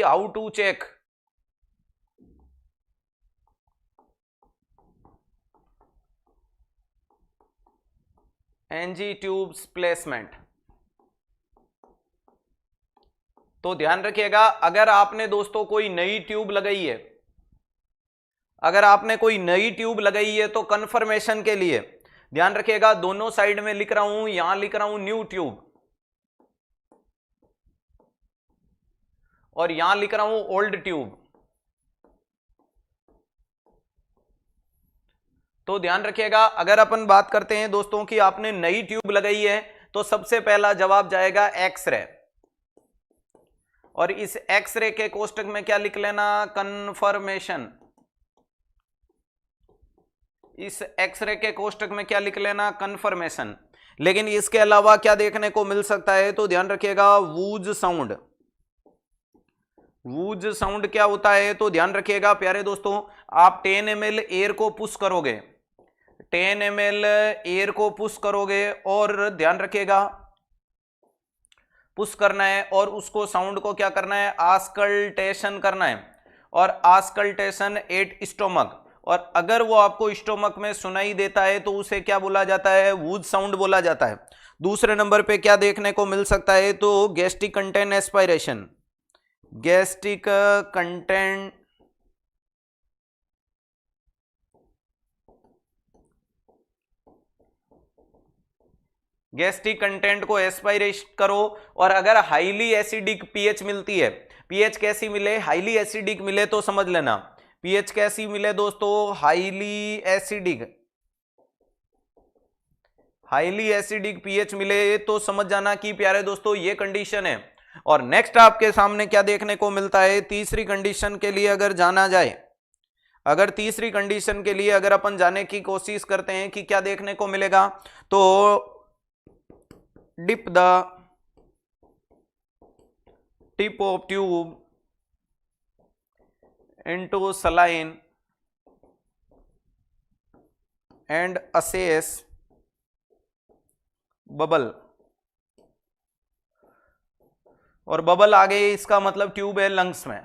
How to check NG tubes placement. तो ध्यान रखिएगा, अगर आपने दोस्तों कोई नई ट्यूब लगाई है, अगर आपने कोई नई ट्यूब लगाई है तो कंफर्मेशन के लिए ध्यान रखिएगा, दोनों साइड में लिख रहा हूं, यहां लिख रहा हूं न्यू ट्यूब और यहां लिख रहा हूं ओल्ड ट्यूब। तो ध्यान रखिएगा, अगर अपन बात करते हैं दोस्तों कि आपने नई ट्यूब लगाई है तो सबसे पहला जवाब जाएगा एक्सरे, और इस एक्सरे के कोष्टक में क्या लिख लेना, कंफर्मेशन। इस एक्सरे के कोष्टक में क्या लिख लेना, कंफर्मेशन। लेकिन इसके अलावा क्या देखने को मिल सकता है, तो ध्यान रखिएगा वूज साउंड। वूज साउंड क्या होता है, तो ध्यान रखिएगा प्यारे दोस्तों, आप 10 ml एयर को पुश करोगे, 10 ml एयर को पुश करोगे और ध्यान रखिएगा पुश करना है और उसको साउंड को क्या करना है, आस्कल्टेशन करना है, और आस्कल्टेशन एट स्टोमक। और अगर वो आपको स्टोमक में सुनाई देता है तो उसे क्या बोला जाता है, वूज साउंड बोला जाता है। दूसरे नंबर पे क्या देखने को मिल सकता है, तो gastric content aspiration, gastric content gastric content को एस्पायरेट करो, और अगर हाईली एसिडिक पीएच मिलती है, पीएच कैसी मिले, हाईली एसिडिक मिले तो समझ लेना, पीएच कैसी मिले दोस्तों, highly acidic, highly acidic pH मिले तो समझ जाना कि प्यारे दोस्तों ये कंडीशन है। और नेक्स्ट आपके सामने क्या देखने को मिलता है, तीसरी कंडीशन के लिए अगर जाना जाए, अगर तीसरी कंडीशन के लिए अगर अपन जाने की कोशिश करते हैं कि क्या देखने को मिलेगा, तो dip the tip of tube into saline and assess bubble। और बबल आ गए, इसका मतलब ट्यूब है लंग्स में,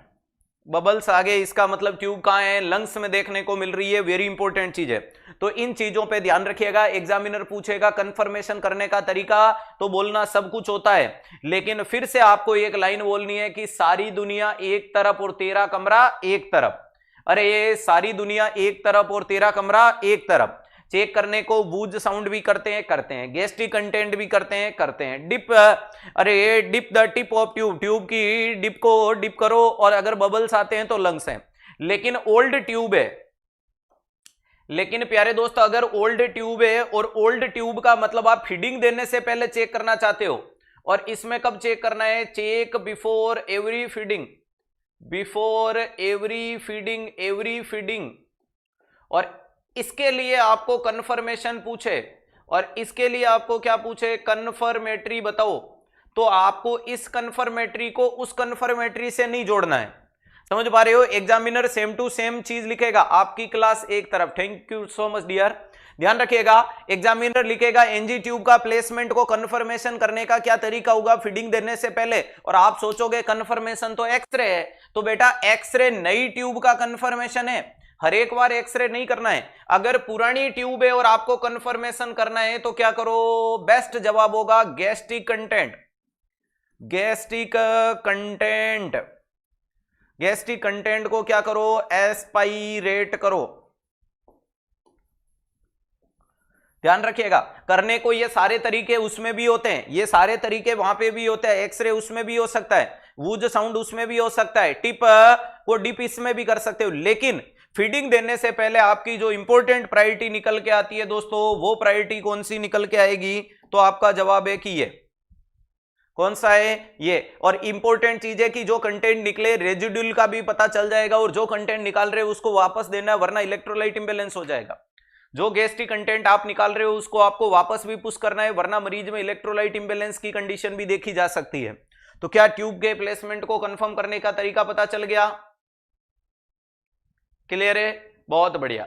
बबल्स आ गए, इसका मतलब ट्यूब कहां है, लंग्स में देखने को मिल रही है। वेरी इंपॉर्टेंट चीज है, तो इन चीजों पे ध्यान रखिएगा। एग्जामिनर पूछेगा कंफर्मेशन करने का तरीका, तो बोलना सब कुछ होता है, लेकिन फिर से आपको एक लाइन बोलनी है कि सारी दुनिया एक तरफ और तेरा कमरा एक तरफ। अरे ये सारी दुनिया एक तरफ और तेरा कमरा एक तरफ चेक करने को वूज साउंड भी करते हैं, गैस्ट्रिक कंटेंट भी करते हैं, डिप, अरे dip the tip of tube, tube की डिप को डिप करो, और अगर बबल्स आते हैं तो लंग्स हैं। लेकिन ओल्ड ट्यूब है, लेकिन प्यारे दोस्त अगर ओल्ड ट्यूब है, और ओल्ड ट्यूब का मतलब आप फीडिंग देने से पहले चेक करना चाहते हो, और इसमें कब चेक करना है, check before every feeding, before every feeding, every feeding. और इसके लिए आपको कंफर्मेशन पूछे, और इसके लिए आपको क्या पूछे, कंफर्मेटरी बताओ, तो आपको इस कंफर्मेटरी को उस कंफर्मेटरी से नहीं जोड़ना है। समझ पा रहे हो, एग्जामिनर सेम टू सेम चीज लिखेगा, आपकी क्लास एक तरफ। Thank you so much dear. ध्यान रखिएगा, एग्जामिनर लिखेगा एनजी ट्यूब का प्लेसमेंट को कंफर्मेशन करने का क्या तरीका होगा फीडिंग देने से पहले, और आप सोचोगे कंफर्मेशन तो एक्सरे है, तो बेटा एक्सरे नई ट्यूब का कंफर्मेशन है, हर एक बार एक्सरे नहीं करना है। अगर पुरानी ट्यूब है और आपको कंफर्मेशन करना है तो क्या करो, बेस्ट जवाब होगा gastric content, gastric content, gastric content को क्या करो, एस्पाइरेट करो। ध्यान रखिएगा, करने को ये सारे तरीके उसमें भी होते हैं, ये सारे तरीके वहां पे भी होते हैं, एक्सरे उसमें भी हो सकता है, वूज साउंड उसमें भी हो सकता है, टिप को डिप इसमें भी कर सकते हो। लेकिन फीडिंग देने से पहले आपकी जो इंपॉर्टेंट प्रायोरिटी निकल के आती है दोस्तों, वो प्रायोरिटी कौन सी निकल के आएगी, तो आपका जवाब है कि ये कौन सा है, ये। और इंपॉर्टेंट चीज है कि जो कंटेंट निकले रेजिड्यूल का भी पता चल जाएगा, और जो कंटेंट निकाल रहे हो उसको वापस देना है, वरना इलेक्ट्रोलाइट इंबैलेंस हो जाएगा। जो गैस्ट्रिक कंटेंट आप निकाल रहे हो उसको आपको वापस भी पुश करना है, वरना मरीज में इलेक्ट्रोलाइट इंबैलेंस की कंडीशन भी देखी जा सकती है। तो क्या ट्यूब के प्लेसमेंट को कंफर्म करने का तरीका पता चल गया, क्लियर है, बहुत बढ़िया।